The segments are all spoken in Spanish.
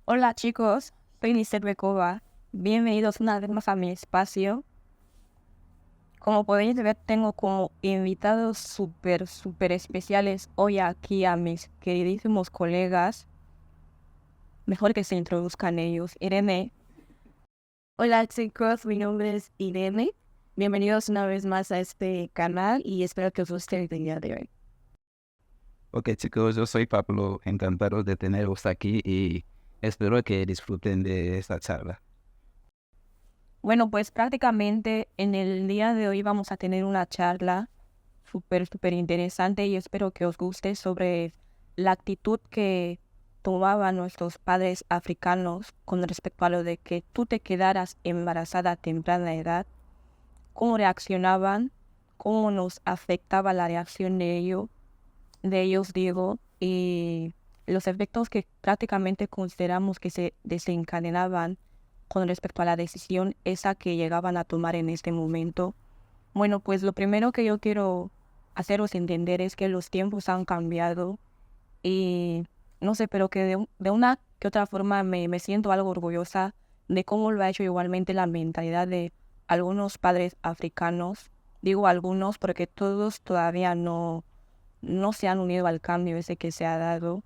Hola chicos, soy Lisette Bekova. Bienvenidos una vez más a mi espacio. Como podéis ver, tengo como invitados súper especiales hoy aquí a mis queridísimos colegas. Mejor que se introduzcan ellos. Irene. Hola chicos, mi nombre es Irene. Bienvenidos una vez más a este canal y espero que os guste el día de hoy. Ok chicos, yo soy Pablo, encantado de teneros aquí y espero que disfruten de esta charla. Bueno, pues prácticamente en el día de hoy vamos a tener una charla súper interesante y espero que os guste sobre la actitud que tomaban nuestros padres africanos con respecto a lo de que tú te quedaras embarazada a temprana edad, cómo reaccionaban, cómo nos afectaba la reacción de ellos digo, y los efectos que prácticamente consideramos que se desencadenaban con respecto a la decisión esa que llegaban a tomar en este momento. Bueno, pues lo primero que yo quiero haceros entender es que los tiempos han cambiado y no sé, pero que de una que otra forma me siento algo orgullosa de cómo lo ha hecho igualmente la mentalidad de algunos padres africanos. Digo algunos porque todos todavía no se han unido al cambio ese que se ha dado.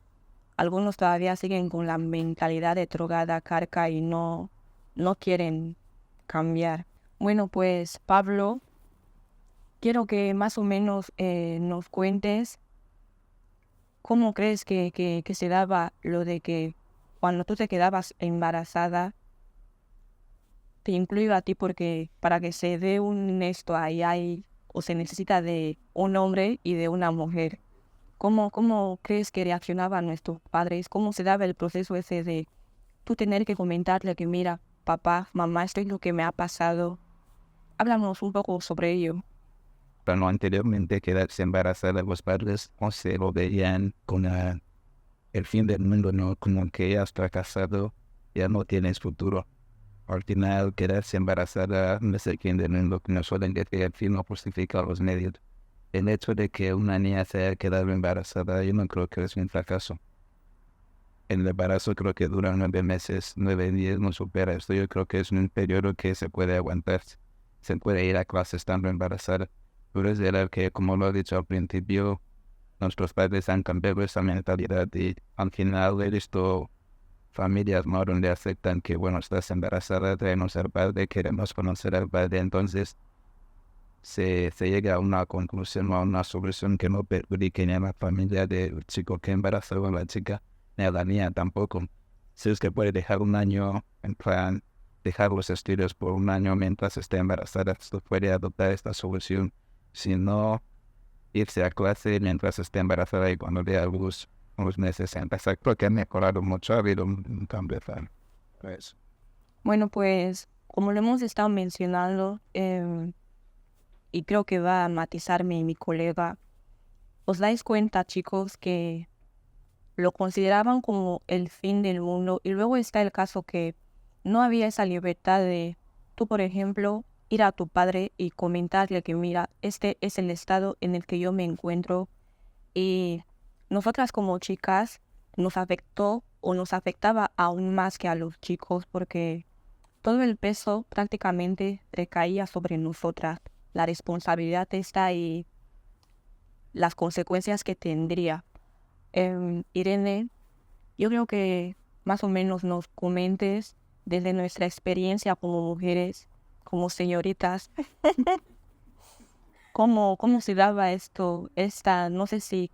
Algunos todavía siguen con la mentalidad de drogada, carca y no quieren cambiar. Bueno, pues Pablo, quiero que más o menos nos cuentes cómo crees que se daba lo de que cuando tú te quedabas embarazada, te incluyo a ti porque para que se dé un esto ahí hay o se necesita de un hombre y de una mujer. ¿Cómo crees que reaccionaban nuestros padres? ¿Cómo se daba el proceso ese de tú tener que comentarle que mira, papá, mamá, esto es lo que me ha pasado? Háblanos un poco sobre ello. Bueno, anteriormente quedarse embarazada, los padres no se lo veían con el fin del mundo, ¿no? Como que ya has fracasado, ya no tienes futuro. Al final, quedarse embarazada no es el fin del mundo, que nos suelen decir el fin no justifica los medios. El hecho de que una niña se haya quedado embarazada, yo no creo que es un fracaso. El embarazo creo que dura 9 meses, 9 días, no supera esto. Yo creo que es un periodo que se puede aguantar. Se puede ir a clase estando embarazada. Pero es verdad que, como lo he dicho al principio, nuestros padres han cambiado esa mentalidad y al final he visto familias, ¿no?, donde aceptan que, bueno, estás embarazada, traemos al padre, queremos conocer al padre. Entonces se llega a una conclusión o a una solución que no perjudique ni a la familia del chico que embarazó a la chica, ni a la niña tampoco. Si es que puede dejar un año, en plan, dejar los estudios por un año mientras esté embarazada, esto puede adoptar esta solución. Si no, irse a clase mientras esté embarazada y cuando dé a luz unos meses empezar. Creo que ha mejorado mucho, ha habido un cambio tal. Pues. Bueno, pues como lo hemos estado mencionando, y creo que va a matizarme mi colega, os dais cuenta, chicos, que lo consideraban como el fin del mundo y luego está el caso que no había esa libertad de tú, por ejemplo, ir a tu padre y comentarle que mira, este es el estado en el que yo me encuentro y nosotras como chicas nos afectó o nos afectaba aún más que a los chicos porque todo el peso prácticamente recaía sobre nosotras. La responsabilidad está y las consecuencias que tendría. Irene, yo creo que más o menos nos comentes desde nuestra experiencia como mujeres, como señoritas, cómo se daba esto, no sé si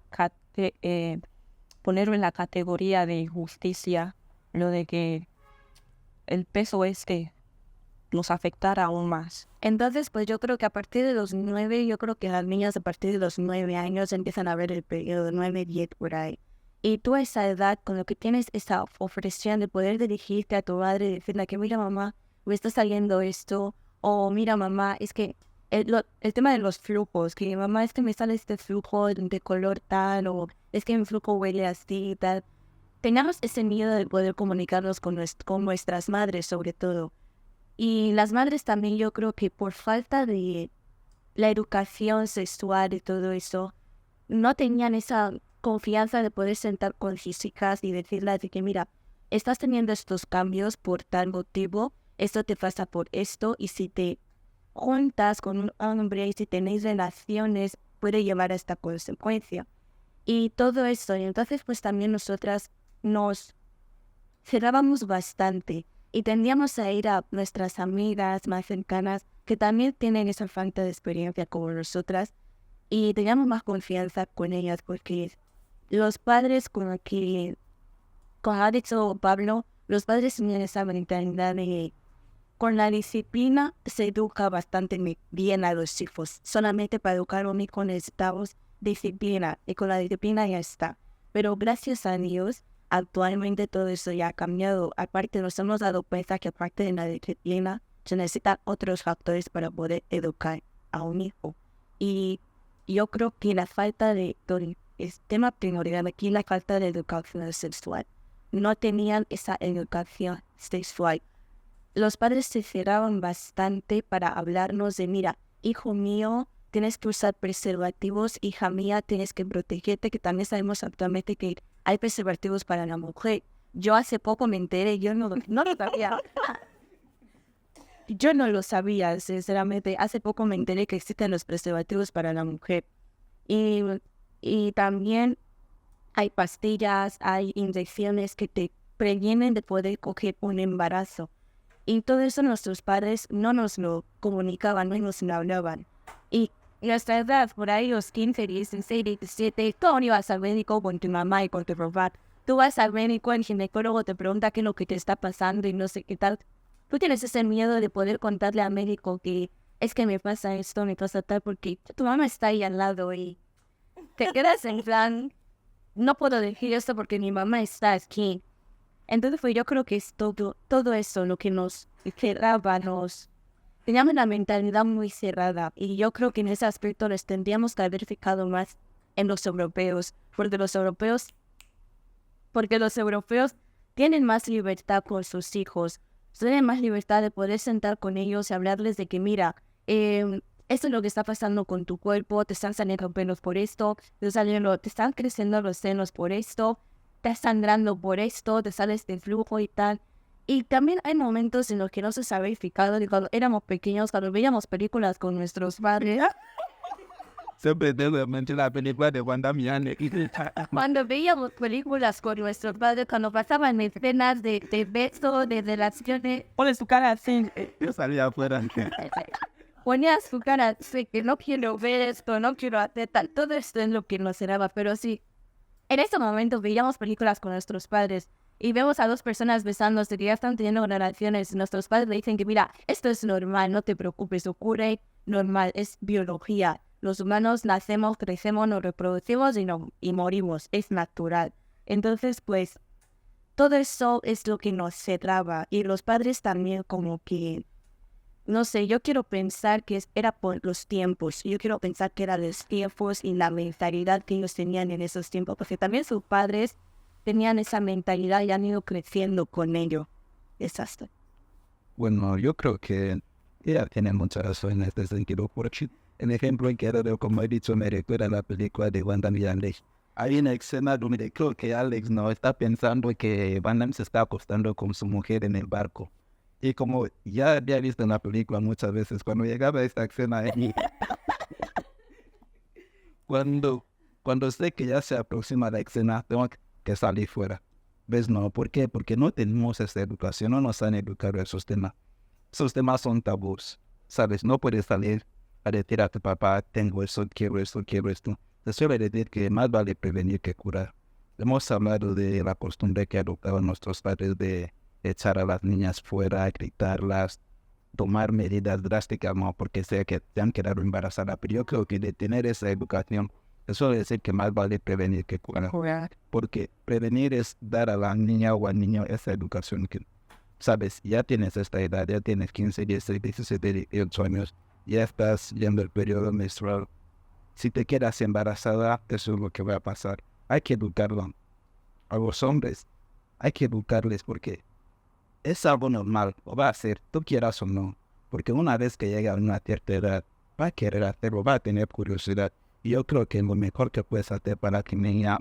ponerlo en la categoría de injusticia, lo de que el peso nos afectara aún más. Entonces, pues yo creo que a partir de los 9, yo creo que las niñas a partir de los 9 años empiezan a ver el periodo 9, 10 por ahí. Y tú a esa edad, con lo que tienes esa ofrección de poder dirigirte a tu madre y decirle que mira mamá, me está saliendo esto, o mira mamá, es que el tema de los flujos, que mamá es que me sale este flujo de color tal, o es que mi flujo huele así y tal. Tengamos ese miedo de poder comunicarnos con nuestras madres sobre todo. Y las madres también yo creo que por falta de la educación sexual y todo eso, no tenían esa confianza de poder sentar con sus hijas y decirles de que mira, estás teniendo estos cambios por tal motivo, esto te pasa por esto, y si te juntas con un hombre y si tenéis relaciones, puede llevar a esta consecuencia. Y todo esto, y entonces pues también nosotras nos cerrábamos bastante y tendíamos a ir a nuestras amigas más cercanas que también tienen esa falta de experiencia como nosotras, y teníamos más confianza con ellas porque los padres, como ha dicho Pablo, los padres tienen esa mentalidad de con la disciplina se educa bastante bien a los hijos. Solamente para educar a un hijo necesitamos disciplina y con la disciplina ya está. Pero gracias a Dios, actualmente todo eso ya ha cambiado. Aparte nos hemos dado cuenta que aparte de la disciplina se necesitan otros factores para poder educar a un hijo. Y yo creo que la falta de el tema primordial aquí, la falta de educación sexual. No tenían esa educación sexual. Los padres se cerraban bastante para hablarnos de, mira, hijo mío, tienes que usar preservativos, hija mía, tienes que protegerte, que también sabemos actualmente que hay preservativos para la mujer. Yo hace poco me enteré, yo no lo sabía. Yo no lo sabía, sinceramente. Hace poco me enteré que existen los preservativos para la mujer. Y también hay pastillas, hay inyecciones que te previenen de poder coger un embarazo. Y todo eso nuestros padres no nos lo comunicaban, no nos lo hablaban. Y nuestra edad, por ahí los 15, 16, 17, tú no ibas al médico con tu mamá y con tu papá. Tú vas al médico, el ginecólogo te pregunta qué es lo que te está pasando y no sé qué tal. Tú tienes ese miedo de poder contarle al médico que es que me pasa esto, me pasa tal, porque tu mamá está ahí al lado y te quedas en plan, no puedo decir esto porque mi mamá está aquí. Entonces pues yo creo que es todo eso lo que nos cerraba, teníamos la mentalidad muy cerrada, y yo creo que en ese aspecto les tendríamos que haber fijado más en los europeos, porque los europeos tienen más libertad con sus hijos, tienen más libertad de poder sentar con ellos y hablarles de que mira, esto es lo que está pasando con tu cuerpo, te están saliendo pelos por esto, te están creciendo los senos por esto, estás sangrando por esto, te sales de flujo y tal. Y también hay momentos en los que no se sabe fijado, de cuando éramos pequeños, cuando veíamos películas con nuestros padres. Siempre tengo en mente la película de Wanda Miane. Cuando veíamos películas con nuestros padres, cuando pasaban escenas de besos, de relaciones, Pone su cara así. Yo salía afuera. ponía su cara así, que no quiero ver esto, no quiero hacer tal. Todo esto es lo que nos cerraba, pero sí. En ese momento veíamos películas con nuestros padres y vemos a dos personas besándose que ya están teniendo relaciones. Y nuestros padres le dicen que mira, esto es normal, no te preocupes, ocurre normal, es biología. Los humanos nacemos, crecemos, nos reproducimos y morimos, es natural. Entonces, pues, todo eso es lo que nos cerraba. Y los padres también como que, no sé, yo quiero pensar que era por los tiempos. Yo quiero pensar que eran los tiempos y la mentalidad que ellos tenían en esos tiempos. Porque también sus padres tenían esa mentalidad y han ido creciendo con ello. Exacto. Bueno, yo creo que ella tiene mucha razón en este sentido. Porque el ejemplo en que era, como he dicho, me recuerda a la película de Wanda y Alex. Hay una escena donde creo que Alex no está pensando que Wanda se está acostando con su mujer en el barco. Y como ya había visto en la película muchas veces, cuando llegaba esta escena, cuando sé que ya se aproxima la escena, tengo que salir fuera. ¿Ves? No, ¿por qué? Porque no tenemos esa educación, no nos han educado esos temas. Esos temas son tabús, ¿sabes? No puedes salir a decir a tu papá, tengo esto, quiero esto, quiero esto. Te suele decir que más vale prevenir que curar. Hemos hablado de la costumbre que adoptaban nuestros padres de echar a las niñas fuera, gritarlas, tomar medidas drásticas, ¿no? Porque sé que te han quedado embarazadas. Pero yo creo que de tener esa educación, eso es decir que más vale prevenir que curar. Porque prevenir es dar a la niña o al niño esa educación que, sabes, ya tienes esta edad, ya tienes 15, 16, 17, 18 años, ya estás yendo el periodo menstrual. Si te quedas embarazada, eso es lo que va a pasar. Hay que educarlo. A los hombres, hay que educarles porque es algo normal, lo va a hacer, tú quieras o no, porque una vez que llega a una cierta edad, va a querer hacerlo, va a tener curiosidad, y yo creo que lo mejor que puedes hacer para que niño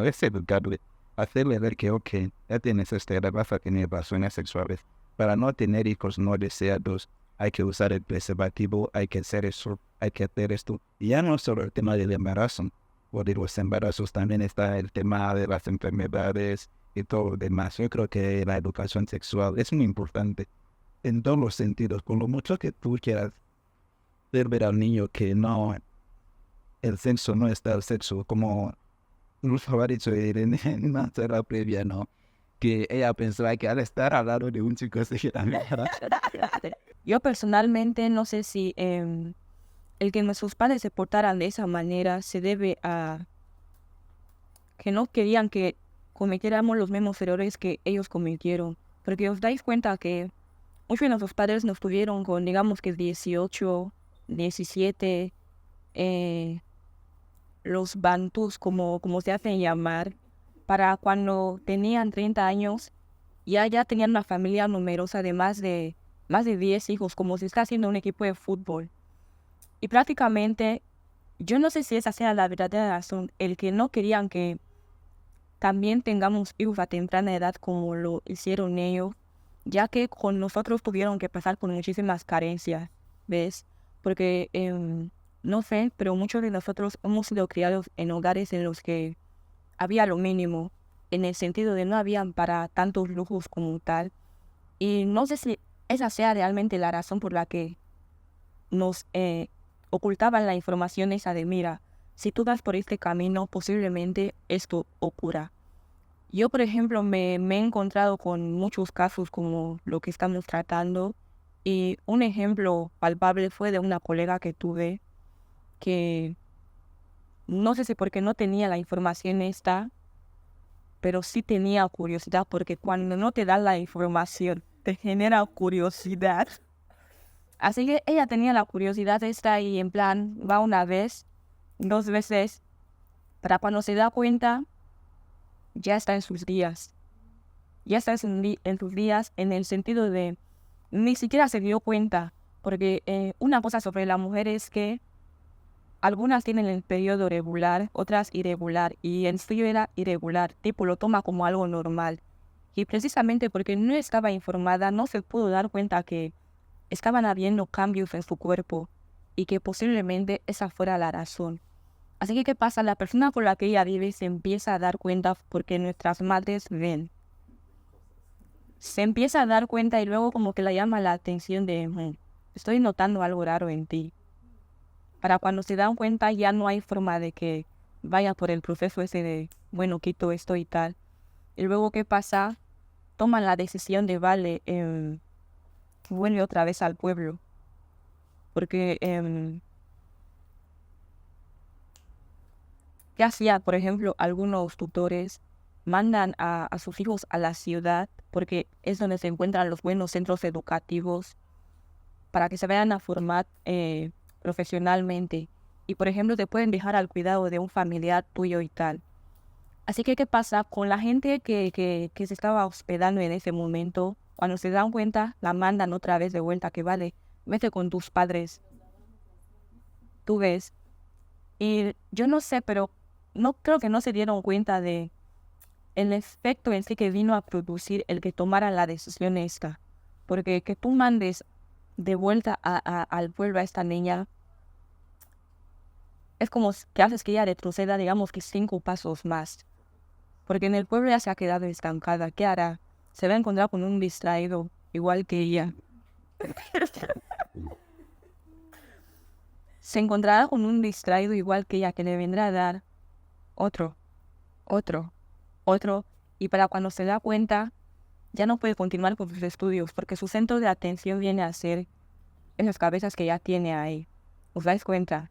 es educarle hacerle ver que, ok, ya tienes vas a tener relaciones sexuales. Para no tener hijos no deseados, hay que usar el preservativo, hay que hacer eso, hay que hacer esto. Y ya no solo el tema del embarazo, o de los embarazos, también está el tema de las enfermedades y todo lo demás. Yo creo que la educación sexual es muy importante en todos los sentidos. Por lo mucho que tú quieras hacer ver al niño que no, el sexo no está el sexo, como Luz ha dicho Irene en una charla previa, ¿no? Que ella pensaba que al estar al lado de un chico se quedaba. Yo personalmente no sé si el que nuestros padres se portaran de esa manera se debe a que no querían que cometiéramos los mismos errores que ellos cometieron. Porque os dais cuenta que muchos de nuestros padres nos tuvieron con, digamos que 18, 17, los bantus, como se hacen llamar, para cuando tenían 30 años, ya tenían una familia numerosa de más de 10 hijos, como se está haciendo un equipo de fútbol. Y prácticamente, yo no sé si esa sea la verdadera razón, el que no querían que también tengamos hijos a temprana edad como lo hicieron ellos, ya que con nosotros tuvieron que pasar por muchísimas carencias, ¿ves? Porque, no sé, pero muchos de nosotros hemos sido criados en hogares en los que había lo mínimo, en el sentido de no habían para tantos lujos como tal. Y no sé si esa sea realmente la razón por la que nos ocultaban la información esa de, mira, si tú vas por este camino, posiblemente esto ocurra. Yo, por ejemplo, me he encontrado con muchos casos como lo que estamos tratando, y un ejemplo palpable fue de una colega que tuve que no sé si porque no tenía la información esta, pero sí tenía curiosidad, porque cuando no te dan la información, te genera curiosidad. Así que ella tenía la curiosidad esta y en plan, va una vez, 2 veces, para cuando se da cuenta, ya está en sus días. Ya está en sus días en el sentido de, ni siquiera se dio cuenta, porque una cosa sobre la mujer es que algunas tienen el periodo regular, otras irregular, y en sí era irregular, tipo lo toma como algo normal. Y precisamente porque no estaba informada, no se pudo dar cuenta que estaban habiendo cambios en su cuerpo y que posiblemente esa fuera la razón. Así que, ¿qué pasa? La persona con la que ella vive se empieza a dar cuenta porque nuestras madres ven. Se empieza a dar cuenta y luego como que le llama la atención de, estoy notando algo raro en ti. Para cuando se dan cuenta ya no hay forma de que vaya por el proceso ese de, bueno, quito esto y tal. Y luego, ¿qué pasa? Toman la decisión de, vale, vuelve otra vez al pueblo. Porque, ¿qué hacía? Por ejemplo, algunos tutores mandan a sus hijos a la ciudad porque es donde se encuentran los buenos centros educativos para que se vayan a formar profesionalmente. Y, por ejemplo, te pueden dejar al cuidado de un familiar tuyo y tal. Así que, ¿qué pasa? Con la gente que se estaba hospedando en ese momento, cuando se dan cuenta, la mandan otra vez de vuelta, que vale, vete con tus padres. Tú ves. Y yo no sé, pero no creo que no se dieron cuenta de el efecto en sí que vino a producir el que tomaran la decisión esta. Porque que tú mandes de vuelta al pueblo a esta niña, es como que haces que ella retroceda, digamos que 5 pasos más. Porque en el pueblo ya se ha quedado estancada. ¿Qué hará? Se va a encontrar con un distraído, igual que ella. Se encontrará con un distraído igual que ella, que le vendrá a dar otro, y para cuando se da cuenta, ya no puede continuar con sus estudios, porque su centro de atención viene a ser esas cabezas que ya tiene ahí. ¿Os dais cuenta?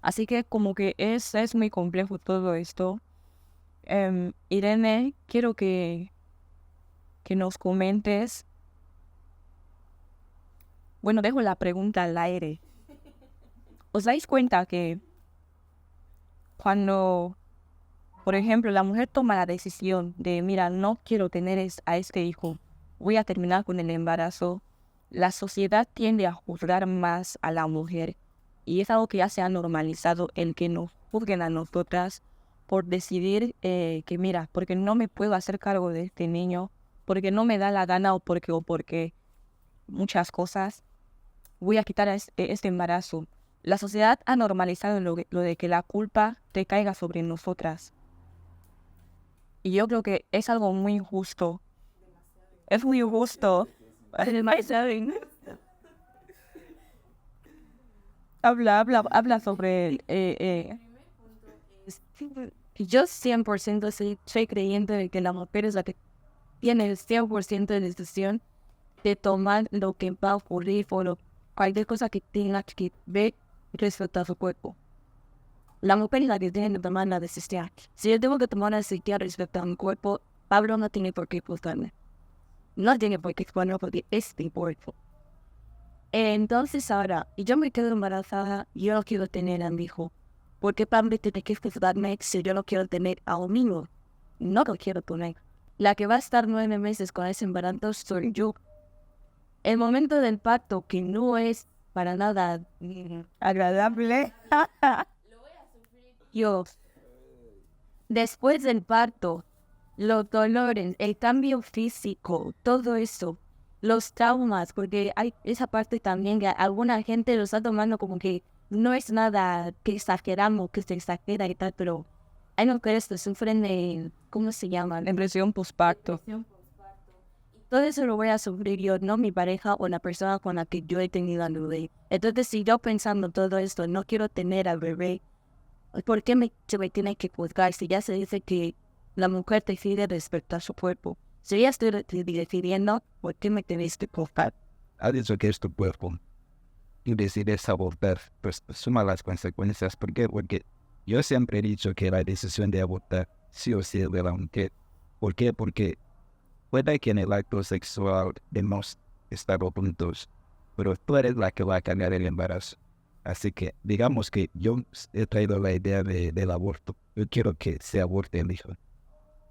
Así que como que es muy complejo todo esto. Irene, quiero que nos comentes. Bueno, dejo la pregunta al aire. ¿Os dais cuenta que cuando, por ejemplo, la mujer toma la decisión de, mira, no quiero tener a este hijo, voy a terminar con el embarazo, la sociedad tiende a juzgar más a la mujer, y es algo que ya se ha normalizado, el que nos juzguen a nosotras por decidir que mira, porque no me puedo hacer cargo de este niño, porque no me da la gana o porque muchas cosas, voy a quitar este embarazo. La sociedad ha normalizado lo de que la culpa recaiga sobre nosotras. Y yo creo que es algo muy injusto. Es muy injusto. Habla sobre... Yo 100% soy creyente de que la mujer es la que tiene el 100% de decisión de tomar lo que va a ocurrir o cualquier cosa que tenga que ver respecto a su cuerpo. La mujer es la que tiene que tomar la decisión. Si yo tengo que tomar una decisión respecto a mi cuerpo, Pablo no tiene por qué juzgarme. No tiene por qué juzgarme porque es mi cuerpo. Entonces ahora, y yo me quedo embarazada, yo no quiero tener a mi hijo. ¿Por qué Pablo tiene que juzgarme si yo no quiero tener a un niño? No lo quiero tener. La que va a estar 9 meses con ese embarazo soy yo. El momento del parto, que no es para nada agradable. yo. Después del parto, los dolores, el cambio físico, todo eso, los traumas, porque hay esa parte también que alguna gente lo está tomando como que no es nada que exageramos, que se exagera y tal, pero hay mujeres que sufren de, ¿cómo se llama? Depresión postparto. Todo eso lo voy a sufrir yo, no mi pareja o la persona con la que yo he tenido al bebé. Entonces, si yo pensando todo esto, no quiero tener al bebé, ¿por qué se me tiene que juzgar? Si ya se dice que la mujer decide respecto a su cuerpo. Si ya estoy decidiendo, ¿por qué me tenéis que juzgar? Ha dicho que es tu cuerpo y decides abortar, pues suma las consecuencias. ¿Por qué? Porque yo siempre he dicho que la decisión de abortar sí o sí es de la mujer. ¿Por qué? Porque puede que en el acto sexual hemos estado juntos, pero tú eres la que va a cargar el embarazo. Así que digamos que yo he traído la idea del aborto. Yo quiero que se aborte el hijo.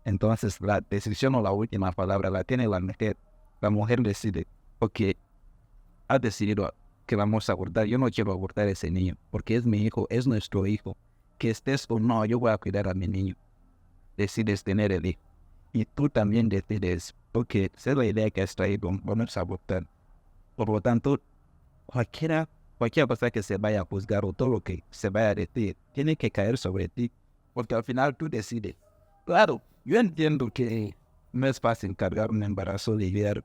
Entonces la decisión o la última palabra la tiene la mujer. La mujer decide, porque ha decidido que vamos a abortar. Yo no quiero abortar a ese niño, porque es mi hijo, es nuestro hijo. Que estés o no, yo voy a cuidar a mi niño. Decides tener el hijo. Y tú también decides, porque sé la idea que has traído, vamos a abortar. Por lo tanto, cualquier cosa que se vaya a juzgar o todo lo que se vaya a decir, tiene que caer sobre ti, porque al final tú decides. Claro, yo entiendo que no es fácil cargar un embarazo, lidiar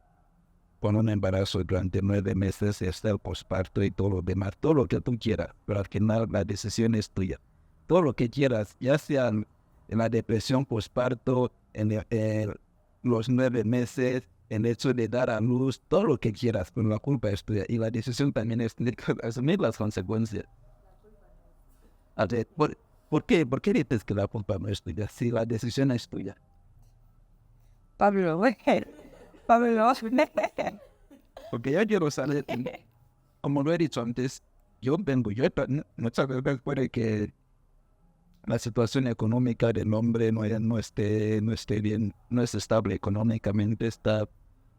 con un embarazo durante 9 meses, hasta el posparto y todo lo demás, todo lo que tú quieras, pero al final la decisión es tuya. Todo lo que quieras, ya sea en la depresión posparto, en los 9 meses, en el hecho de dar a luz, todo lo que quieras, pero la culpa es tuya y la decisión también es tuya, asumir las consecuencias. A ver, ¿por qué dices que la culpa no es tuya si la decisión es tuya? Pablo. Porque yo quiero saber, como lo he dicho antes, muchas veces puede que la situación económica del hombre no esté bien, no es estable económicamente, está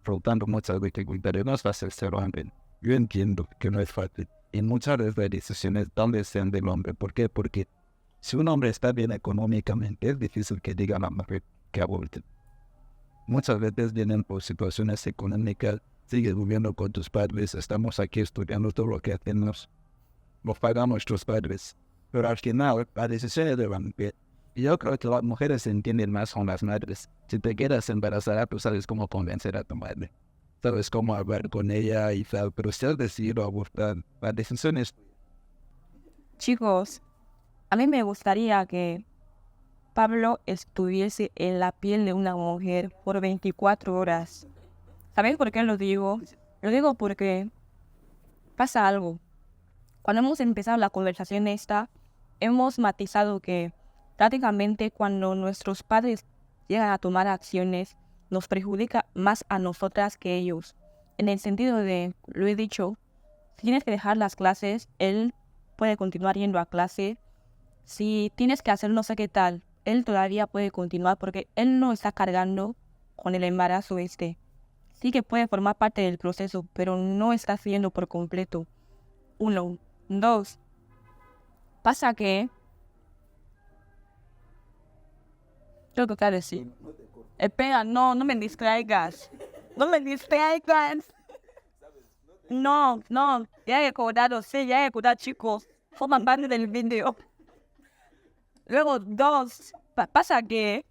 afrontando muchas dificultades, no es fácil ser hombre. Yo entiendo que no es fácil. Y muchas veces las decisiones tal vez sean del hombre. ¿Por qué? Porque si un hombre está bien económicamente, es difícil que diga a la mujer que aborte. Muchas veces vienen por situaciones económicas, sigues viviendo con tus padres, estamos aquí estudiando todo lo que hacemos, lo pagan nuestros padres. Pero al final, la decisión es de la mujer. Y yo creo que las mujeres se entienden más con las madres. Si te quedas embarazada, tú sabes cómo convencer a tu madre. Sabes cómo hablar con ella y tal. Pero si has decidido abortar, la decisión es... Chicos, a mí me gustaría que Pablo estuviese en la piel de una mujer por 24 horas. ¿Sabéis por qué lo digo? Lo digo porque pasa algo. Cuando hemos empezado la conversación esta, hemos matizado que prácticamente cuando nuestros padres llegan a tomar acciones, nos perjudica más a nosotras que ellos. En el sentido de, lo he dicho, si tienes que dejar las clases, él puede continuar yendo a clase. Si tienes que hacer no sé qué tal, él todavía puede continuar porque él no está cargando con el embarazo este. Sí que puede formar parte del proceso, pero no está haciendo por completo. 1, 2. Pasa que Creo que acá decir. Espera, no me distraigas. No me distraigas. No, ya he acordado, sí, ya he acordado, chicos. Forman parte del video. Luego, dos, pasa que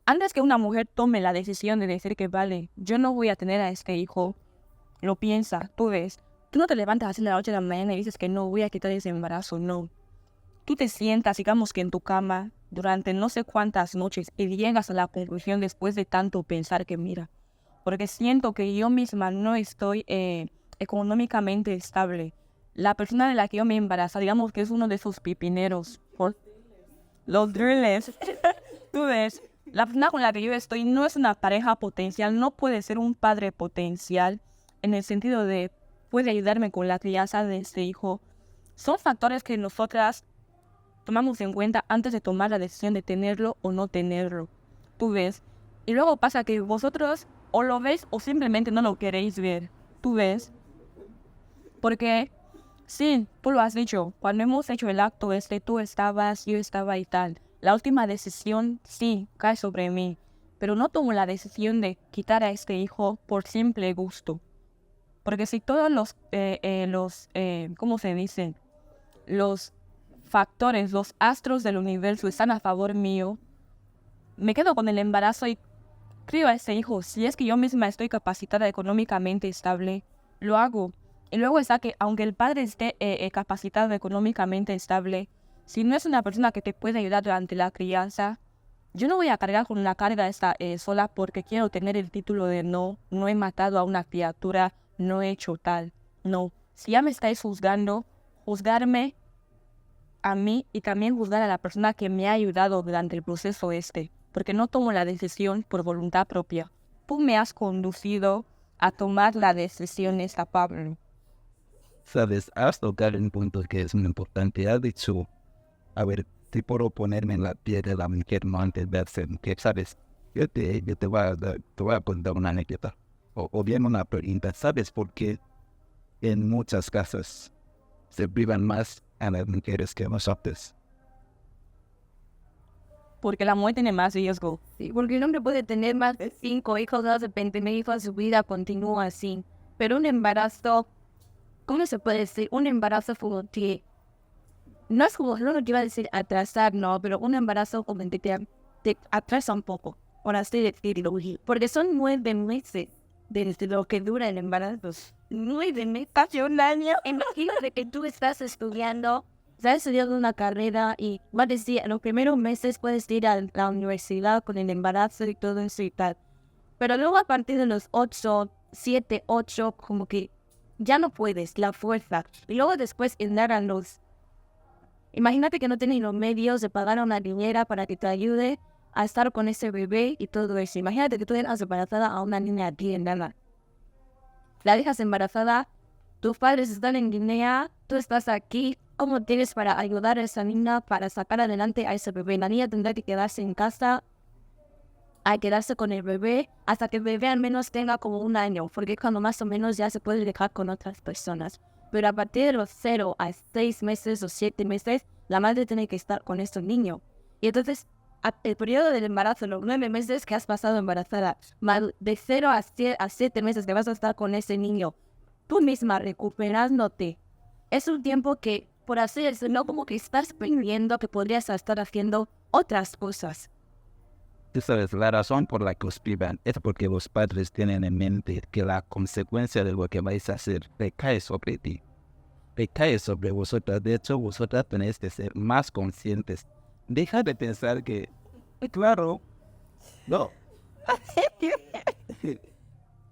antes que una mujer tome la decisión de decir que vale, yo no voy a tener a este hijo, lo piensa, tú ves. Tú no te levantas así a la noche de la mañana y dices que no, voy a quitar ese embarazo, no. Tú te sientas, digamos que en tu cama, durante no sé cuántas noches y llegas a la conclusión después de tanto pensar que mira, porque siento que yo misma no estoy económicamente estable. La persona de la que yo me embarazo, digamos que es uno de esos pipineros, los drillers, tú ves, la persona con la que yo estoy no es una pareja potencial, no puede ser un padre potencial en el sentido de puede ayudarme con la crianza de este hijo. Son factores que nosotras tomamos en cuenta antes de tomar la decisión de tenerlo o no tenerlo. Tú ves. Y luego pasa que vosotros o lo veis o simplemente no lo queréis ver. Tú ves. Porque, sí, tú lo has dicho. Cuando hemos hecho el acto tú estabas, yo estaba y tal. La última decisión, sí, cae sobre mí. Pero no tomo la decisión de quitar a este hijo por simple gusto. Porque si todos ¿cómo se dicen? Los factores, los astros del universo están a favor mío, me quedo con el embarazo y crío a ese hijo. Si es que yo misma estoy capacitada económicamente estable, lo hago. Y luego está que aunque el padre esté capacitado económicamente estable, si no es una persona que te puede ayudar durante la crianza, yo no voy a cargar con la carga esta sola porque quiero tener el título de no he matado a una criatura, no he hecho tal. No, si ya me estáis juzgando, juzgarme a mí y también juzgar a la persona que me ha ayudado durante el proceso porque no tomo la decisión por voluntad propia. Tú me has conducido a tomar la decisión Pablo. Sabes, has tocado un punto que es muy importante. Has dicho, a ver, si puedo ponerme en la piel de la mujer no antes de hacer, que sabes, yo te voy a contar una anécdota, o bien una pregunta. ¿Sabes por qué en muchas casas se privan más a las mujeres que a nosotros? Porque la mujer tiene más riesgo. Sí, porque el hombre puede tener más de 5 hijos, más de 20 hijos, su vida continúa así. Pero un embarazo, ¿cómo se puede decir? Un embarazo como que, no es como, no lo que iba a decir atrasar, no, pero un embarazo como que te atrasa un poco, por así decirlo. Porque son 9 meses desde lo que dura el embarazo. 9 meses, casi un año. Imagínate que tú estás estudiando una carrera y va a decir, en los primeros meses puedes ir a la universidad con el embarazo y todo eso y tal. Pero luego a partir de los 8, 7, 8, como que ya no puedes, la fuerza. Y luego después entrar a los... Imagínate que no tienes los medios de pagar a una niñera para que te ayude a estar con ese bebé y todo eso. Imagínate que tú dejas embarazada a una niña aquí en Ghana. La dejas embarazada, tus padres están en Guinea, tú estás aquí. ¿Cómo tienes para ayudar a esa niña para sacar adelante a ese bebé? La niña tendrá que quedarse en casa, a quedarse con el bebé, hasta que el bebé al menos tenga como un año, porque cuando más o menos ya se puede dejar con otras personas. Pero a partir de los 0 a 6 meses o 7 meses, la madre tiene que estar con este niño. Y entonces, el periodo del embarazo, los 9 meses que has pasado embarazada, más de 0 a 7 meses que vas a estar con ese niño, tú misma recuperándote, es un tiempo que, por así decirlo, como que estás perdiendo, que podrías estar haciendo otras cosas. Tú sabes, la razón por la que os privan es porque los padres tienen en mente que la consecuencia de lo que vais a hacer recae sobre ti, recae sobre vosotras. De hecho, vosotras tenéis que ser más conscientes. Deja de pensar que, claro, no.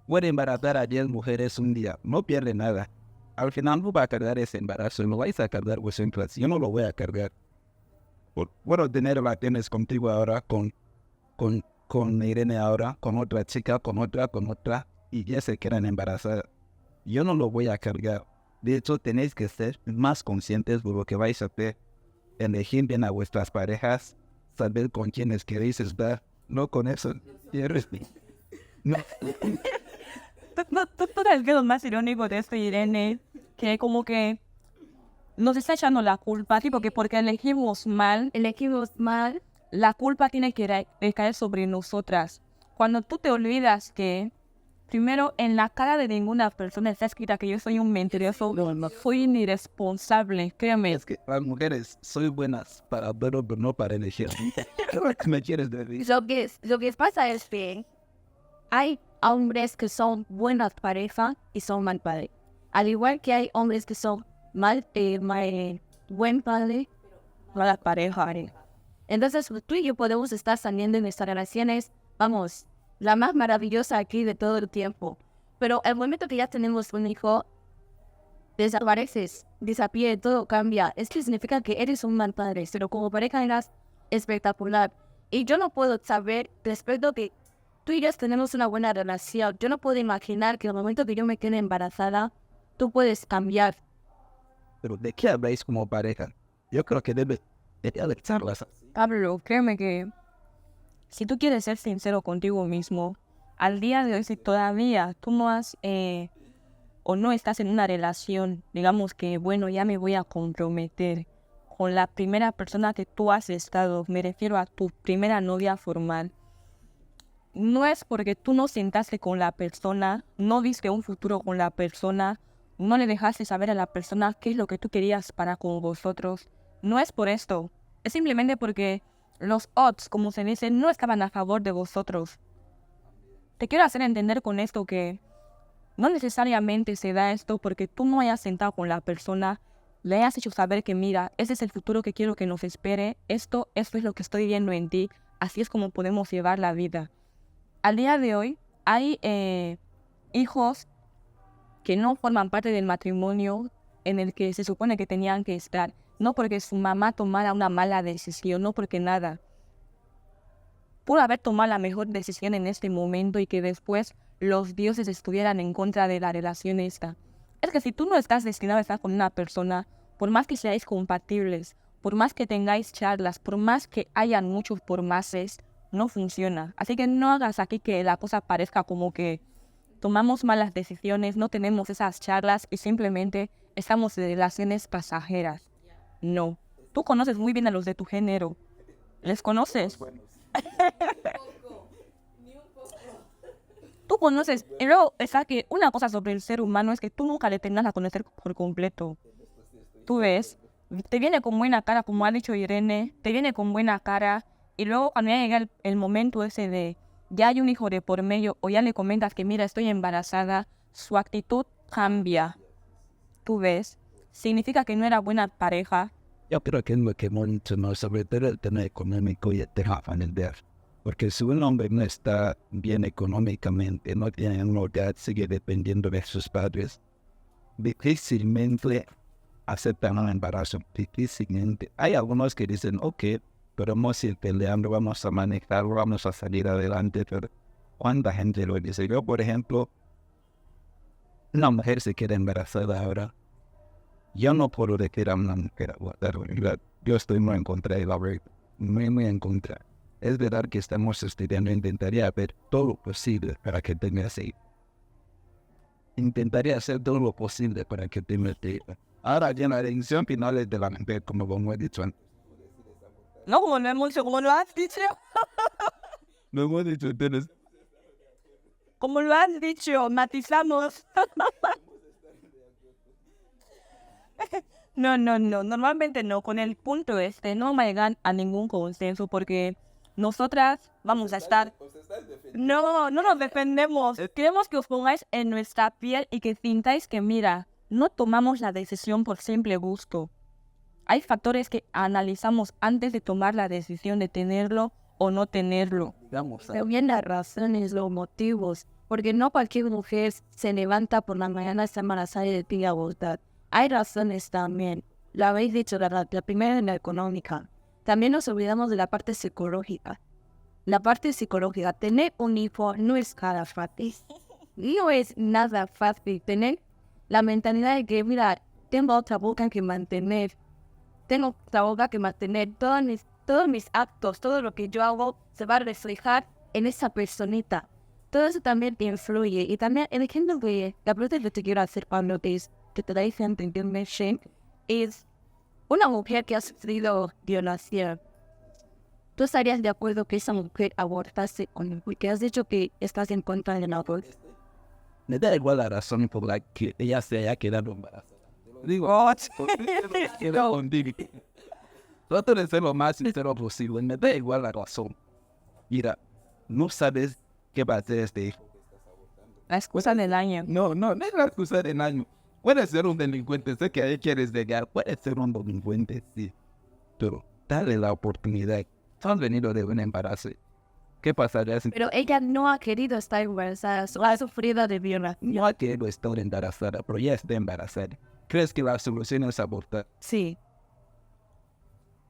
Puede embarazar a 10 mujeres un día, no pierde nada. Al final no va a cargar ese embarazo, lo vais a cargar vosotras. Yo no lo voy a cargar. Puedo tener relaciones contigo ahora, con Irene ahora, con otra chica, con otra, y ya se quedan embarazadas. Yo no lo voy a cargar. De hecho, tenéis que ser más conscientes de lo que vais a hacer. Elegir bien a vuestras parejas, saber con quiénes queréis estar, no con eso. No. Tú sabes que lo más irónico de esto, Irene, que como que nos está echando la culpa, tipo que porque elegimos mal, la culpa tiene que recaer sobre nosotras. Cuando tú te olvidas que, primero, en la cara de ninguna persona está escrita que yo soy un mentiroso, soy un irresponsable, créeme. Es que las mujeres soy buenas para pero no para elegir. ¿Me quieres decir? Lo que pasa es que hay hombres que son buenas parejas y son mal padre. Al igual que hay hombres que son buen padre, mala pareja. Entonces, tú y yo podemos estar saliendo en nuestras relaciones, vamos, la más maravillosa aquí de todo el tiempo. Pero el momento que ya tenemos un hijo, desapareces, desapie, todo cambia. Esto significa que eres un mal padre, pero como pareja eras espectacular. Y yo no puedo saber, respecto a que tú y yo tenemos una buena relación, yo no puedo imaginar que en el momento que yo me quede embarazada, tú puedes cambiar. Pero ¿de qué habláis como pareja? Yo creo que debe de charlas. Pablo, créeme que si tú quieres ser sincero contigo mismo, al día de hoy, si todavía tú no has o no estás en una relación, digamos que, bueno, ya me voy a comprometer con la primera persona que tú has estado, me refiero a tu primera novia formal, no es porque tú no sentaste con la persona, no viste un futuro con la persona, no le dejaste saber a la persona qué es lo que tú querías para con vosotros. No es por esto, es simplemente porque los odds, como se dice, no estaban a favor de vosotros. Te quiero hacer entender con esto que no necesariamente se da esto porque tú no hayas sentado con la persona, le hayas hecho saber que mira, ese es el futuro que quiero que nos espere, esto es lo que estoy viendo en ti, así es como podemos llevar la vida. Al día de hoy hay hijos que no forman parte del matrimonio en el que se supone que tenían que estar, no porque su mamá tomara una mala decisión, no porque nada. Pudo haber tomado la mejor decisión en este momento y que después los dioses estuvieran en contra de la relación esta. Es que si tú no estás destinado a estar con una persona, por más que seáis compatibles, por más que tengáis charlas, por más que hayan muchos por máses, no funciona. Así que no hagas aquí que la cosa parezca como que tomamos malas decisiones, no tenemos esas charlas y simplemente estamos en relaciones pasajeras. No. Tú conoces muy bien a los de tu género. ¿Les conoces? Tú conoces. Y luego está que una cosa sobre el ser humano es que tú nunca le tengas a conocer por completo. Tú ves, te viene con buena cara, como ha dicho Irene, te viene con buena cara. Y luego cuando ya llega el momento ese de ya hay un hijo de por medio o ya le comentas que mira, estoy embarazada, su actitud cambia. Tú ves, significa que no era buena pareja. Yo creo que es lo que mucho no, sobre todo el tema económico y el tema familiar. Porque si un hombre no está bien económicamente, no tiene un hogar, sigue dependiendo de sus padres, difícilmente aceptan un embarazo, difícilmente. Hay algunos que dicen, ok, podemos ir peleando, vamos a manejar, vamos a salir adelante, pero ¿cuánta gente lo dice? Yo, por ejemplo, una mujer se queda embarazada ahora, yo no puedo decir a una mujer aguardar, ¿verdad? Yo estoy muy en contra de la verdad, muy en contra. Es verdad que estamos estudiando, intentaría hacer todo lo posible para que tenga así. Intentaría hacer todo lo posible para que tenga así. Ahora ya la elección final es de la mujer, como he dicho antes. No, como no hemos dicho, como lo has dicho. No hemos dicho ustedes. Como lo has dicho, matizamos. No, normalmente no, con el punto no vamos a llegar a ningún consenso porque nosotras vamos a estar... No nos defendemos. Queremos que os pongáis en nuestra piel y que sintáis que, mira, no tomamos la decisión por simple gusto. Hay factores que analizamos antes de tomar la decisión de tenerlo o no tenerlo. Pero bien las razones, los motivos, porque no cualquier mujer se levanta por la mañana, está embarazada y le pide voluntad. Hay razones también. Lo habéis dicho, la primera es la económica. También nos olvidamos de la parte psicológica. La parte psicológica, tener un hijo no es nada fácil. No es nada fácil tener la mentalidad de que, mira, tengo otra boca que mantener. Tengo otra boca que mantener. Todos mis actos, todo lo que yo hago se va a reflejar en esa personita. Todo eso también influye. Y también el ejemplo que la pregunta que te quiero hacer, Pablo, es que te la hice anteriormente, es una mujer que ha sufrido violación. ¿Tú estarías de acuerdo que esa mujer abortase o no? Porque has dicho que estás en contra del aborto. Me da igual la razón por la que ella se haya quedado embarazada. Te lo digo. Quiero contigo. Trato de ser lo más sincero posible. Me da igual la razón. Mira, no sabes qué va a hacer este hijo. La excusa del año. No es la excusa de año. Puede ser un delincuente, sé que ahí quieres llegar. Puede ser un delincuente, sí. Pero dale la oportunidad. Has venido de un embarazo. ¿Qué pasaría si Pero ella no ha querido estar embarazada, solo ha sufrido de violación. no ha querido estar embarazada, pero ya está embarazada? ¿Crees que la solución es abortar? Sí.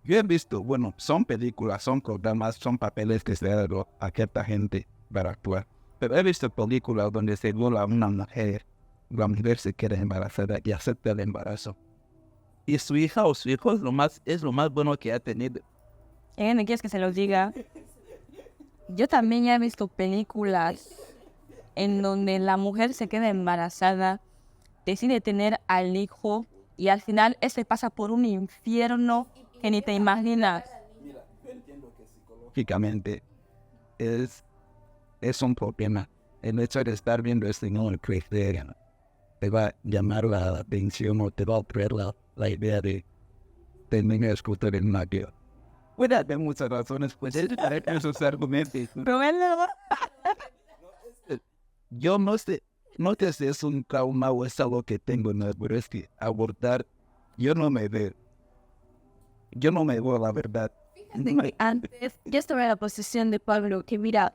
Yo he visto, bueno, son películas, son programas, son papeles que se ha dado a cierta gente para actuar. Pero he visto películas donde se viola a una mujer, la mujer se queda embarazada y acepta el embarazo. Y su hija o su hijo es lo más bueno que ha tenido. ¿No quieres que se los diga? Yo también ya he visto películas en donde la mujer se queda embarazada, decide tener al hijo y al final ese pasa por un infierno que ni te imaginas. Lógicamente, es un problema. El hecho de estar viendo a este niño crecer te va a llamar la atención o te va a traer la idea de tener a escuchar en una guía. Puede haber muchas razones, pues esos argumentos. Pero él no- Yo no sé si es un trauma o es algo que tengo, no, pero es que abortar, yo no me veo, la verdad. Antes, yo estaba en la posición de Pablo, que mira,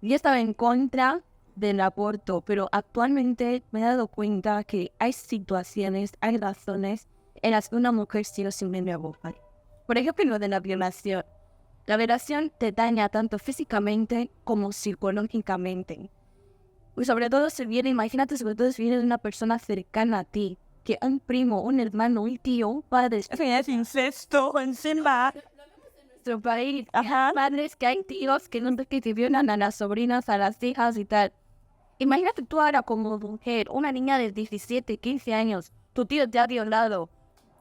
yo estaba en contra del aborto, pero actualmente me he dado cuenta que hay situaciones, hay razones en las que una mujer sí o sí debe abortar. Por ejemplo, lo de la violación. La violación te daña tanto físicamente como psicológicamente. Y sobre todo imagínate, sobre todo si viene de una persona cercana a ti, que un primo, un hermano, un tío, un padre, Eso ya es incesto encima. nuestro país. Ajá. Hay padres que hay tíos que no que te violan a las sobrinas, a las hijas y tal. Imagínate tú ahora como mujer, una niña de 17, 15 años, tu tío te ha violado.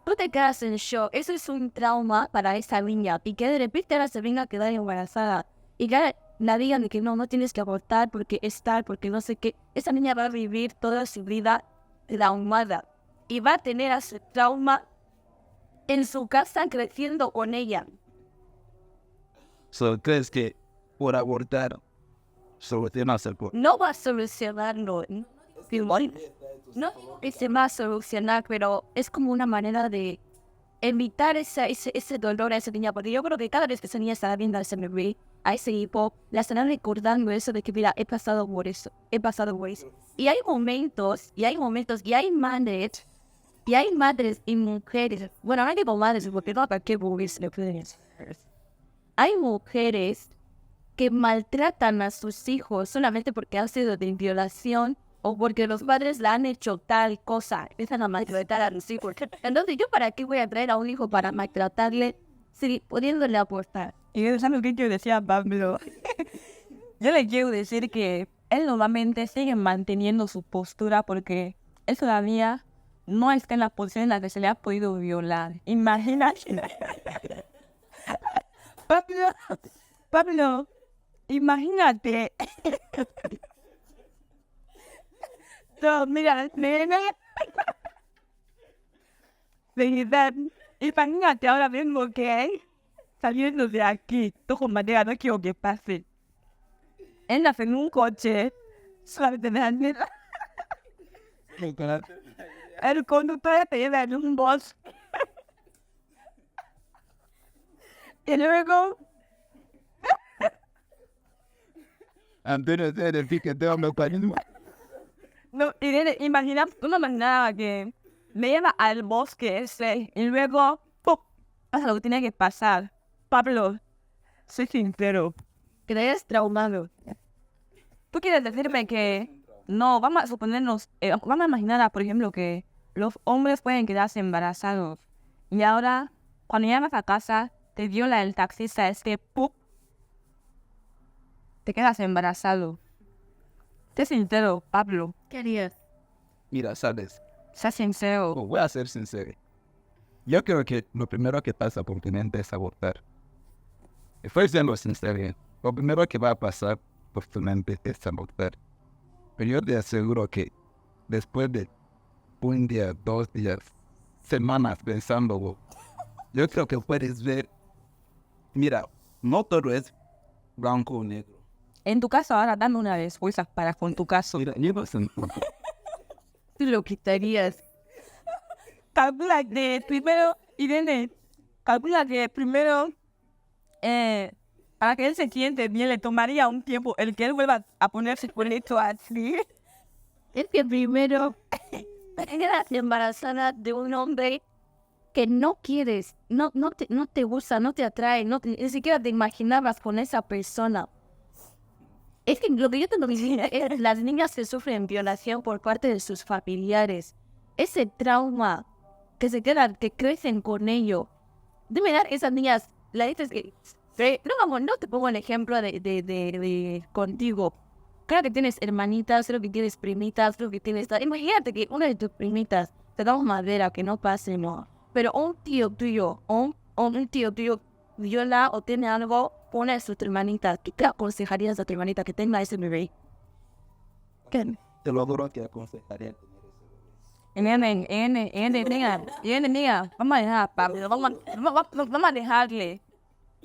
Tú te quedas en shock. Eso es un trauma para esa niña. Y que de repente ahora se venga a quedar embarazada. Y que la digan de que no tienes que abortar porque es tal, porque no sé qué. Esa niña va a vivir toda su vida traumada. Y va a tener ese trauma en su casa creciendo con ella. ¿Crees que por abortar solucionas el problema? No va a solucionarlo. No digo que se va a solucionar, pero es como una manera de evitar ese dolor a esa niña. Porque yo creo que cada vez que esa niña estará viendo a ese bebé, a ese hijo, la estarán recordando eso de que, mira, he pasado por eso. Y hay momentos, y hay madres, y mujeres. Bueno, no digo madres, porque no para qué bebés le pueden hacer. Hay mujeres que maltratan a sus hijos solamente porque han sido de violación o porque los padres la han hecho tal cosa. Empiezan a maltratar a los hijos. Entonces, ¿yo para qué voy a traer a un hijo para maltratarle si pudiéndole aportar? Y ¿sabes qué yo decía Pablo? Yo le quiero decir que él normalmente sigue manteniendo su postura porque él todavía no está en la posición en la que se le ha podido violar. Imagínate. Pablo, imagínate. No, mira, nena. De verdad, imagínate ahora mismo que saliendo de aquí, toco madera, no quiero que pase. Entras en un coche, solamente me dan miedo. El conductor te lleva en un bus. Y luego, Antonio, te decir que te hablo español. no, tú no imaginabas que me lleva al bosque ese y luego, ¡pum! Pasa lo que tiene que pasar. Pablo, soy sincero. ¿Crees traumado? ¿Tú quieres decirme que no, vamos a suponernos, vamos a imaginar, por ejemplo, que los hombres pueden quedarse embarazados y ahora, cuando llegas a casa, te viola el taxista, ¡pum! Te quedas embarazado. Sé sincero, Pablo. ¿Qué harías? Mira, sabes, Sé sincero. voy a ser sincero. Yo creo que lo primero que pasa por tu mente es abortar. Estoy siendo sincero. Lo primero que va a pasar por tu mente es abortar. Pero yo te aseguro que después de un día, 2 días, semanas pensándolo, yo creo que puedes ver, mira, no todo es blanco o negro. En tu caso, ahora dame una respuesta para con tu caso. Mira, yo no sé. Tú lo quitarías. Calcula que primero, Irene, calcula que primero, para que él se siente bien, le tomaría un tiempo el que él vuelva a ponerse bonito así. Es que primero eras embarazada de un hombre que no quieres, no te gusta, no te atrae, ni siquiera te imaginabas con esa persona. Es que lo que yo te lo decía es las niñas que sufren violación por parte de sus familiares. Ese trauma que se quedan, que crecen con ello. Dime dar esas niñas, la dices que... No te pongo el ejemplo de contigo. Creo que tienes hermanitas, creo que tienes primitas, creo que tienes... Imagínate que una de tus primitas te da madera, que no pase, no. Pero un tío tuyo, un tío tuyo viola o tiene algo, pone a su hermanita. ¿Qué te aconsejarías a tu hermanita que tenga ese bebé? ¿Qué? Te lo juro que aconsejaría tener Niña, vamos a dejar, Pablo, vamos a dejarle.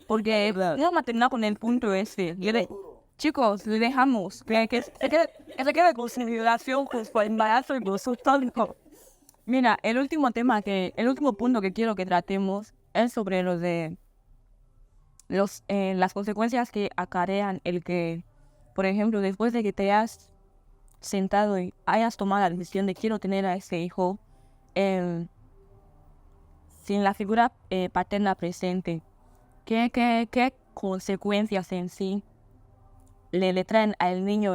Porque vamos a terminar con el punto ese. Chicos, le dejamos. Que se quede con su violación, con su embarazo y con su todo. Mira, el último punto que quiero que tratemos es sobre las consecuencias que acarrean el que, por ejemplo, después de que te hayas sentado y hayas tomado la decisión de quiero tener a ese hijo sin la figura paterna presente, ¿qué consecuencias en sí le traen al niño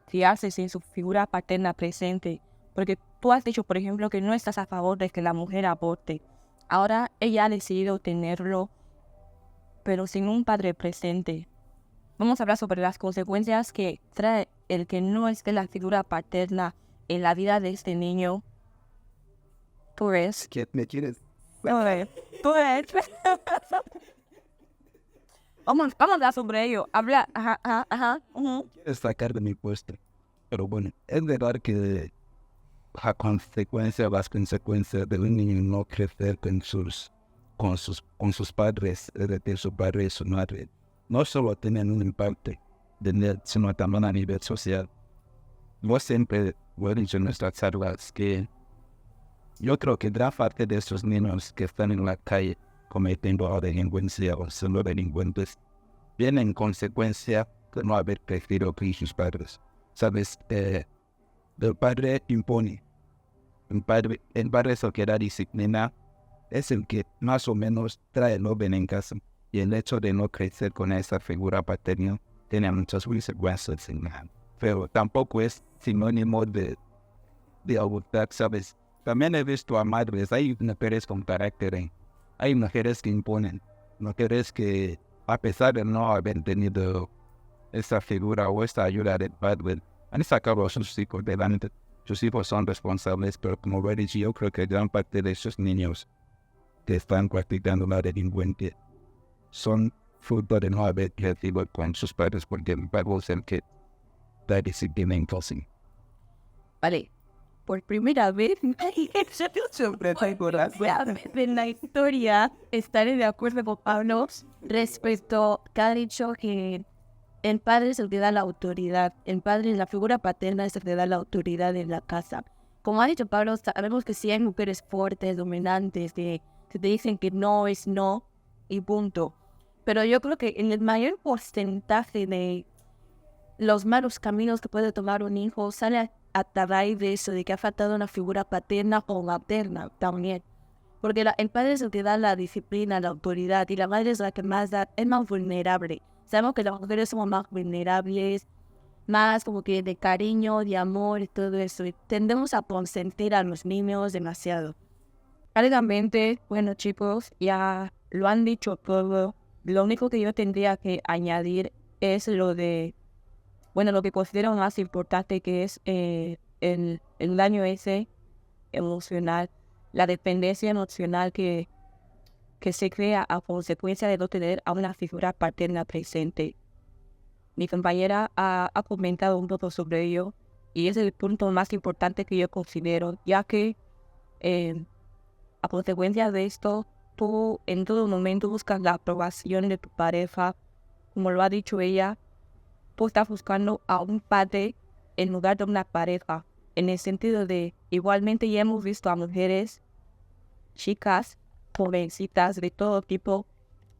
criarse sin su figura paterna presente? Porque tú has dicho, por ejemplo, que no estás a favor de que la mujer aborte. Ahora ella ha decidido tenerlo, pero sin un padre presente. Vamos a hablar sobre las consecuencias que trae el que no esté la figura paterna en la vida de este niño. ¿Tú ves? ¿Qué me quieres? ¿Tú ves? Vamos a hablar sobre ello. Habla, ajá. Quieres sacar de mi puesto. Pero bueno, es verdad que las consecuencias de un niño no crecer con sus padres, es decir, su padre y su madre, no solo tienen un impacto de él, sino también a nivel social. Yo siempre he dicho en nuestras charlas que yo creo que gran parte de esos niños que están en la calle cometiendo delincuencia o siendo delincuentes vienen en consecuencia de no haber crecido con sus padres. ¿Sabes? El padre impone. El padre es el que da disciplina, es el que más o menos trae el orden en casa. Y el hecho de no crecer con esa figura paterna tiene muchas consecuencias. Pero tampoco es sinónimo de abortar, ¿sabes? También he visto a madres, hay mujeres con carácter, hay mujeres que imponen, mujeres que a pesar de no haber tenido esa figura o esa ayuda del padre, han sacado a sus hijos delante. Sus hijos son responsables, pero como he dicho, yo creo que gran parte de esos niños que están practicando la delincuencia son fruto de no haber crecido con sus padres, porque el padre es el que da disciplina en casa. Vale, por primera vez en la historia estaré de acuerdo con Pablo respecto que ha dicho que el padre es el que da la autoridad, el padre, la figura paterna es el que da la autoridad en la casa. Como ha dicho Pablo, sabemos que sí hay mujeres fuertes, dominantes, que te dicen que no es no y punto. Pero yo creo que en el mayor porcentaje de los malos caminos que puede tomar un hijo sale a raíz de eso, de que ha faltado una figura paterna o materna también. Porque el padre es el que da la disciplina, la autoridad, y la madre es la que más da, es más vulnerable. Sabemos que las mujeres somos más vulnerables, más como que de cariño, de amor y todo eso. Y tendemos a consentir a los niños demasiado. Prácticamente, bueno chicos, ya lo han dicho todo. Lo único que yo tendría que añadir es lo que considero más importante, que es el daño ese emocional, la dependencia emocional que que se crea a consecuencia de no tener a una figura paterna presente. Mi compañera ha comentado un poco sobre ello y es el punto más importante que yo considero, ya que a consecuencia de esto, tú en todo momento buscas la aprobación de tu pareja. Como lo ha dicho ella, tú estás buscando a un padre en lugar de una pareja. En el sentido de, igualmente ya hemos visto a mujeres, chicas, jovencitas de todo tipo,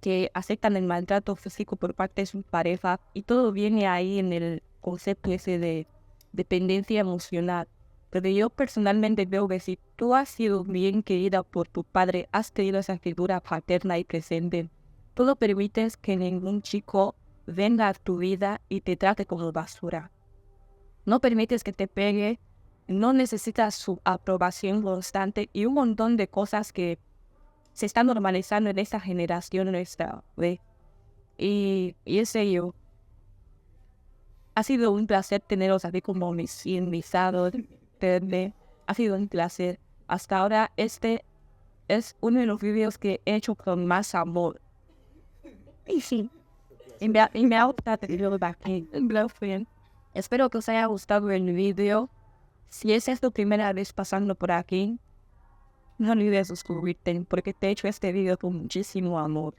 que aceptan el maltrato físico por parte de su pareja, y todo viene ahí en el concepto ese de dependencia emocional. Pero yo personalmente veo que si tú has sido bien querida por tu padre, has tenido esa figura paterna y presente, tú no permites que ningún chico venga a tu vida y te trate como basura. No permites que te pegue, no necesitas su aprobación constante y un montón de cosas que se están normalizando en esta generación nuestra, ¿ve? Y es ello. Ha sido un placer teneros aquí como mis invitados. Ha sido un placer. Hasta ahora este es uno de los videos que he hecho con más amor. Y sí, y me ha gustado tenerlo aquí. Espero que os haya gustado el video. Si esa es tu primera vez pasando por aquí, no olvides suscribirte porque te he hecho este video con muchísimo amor.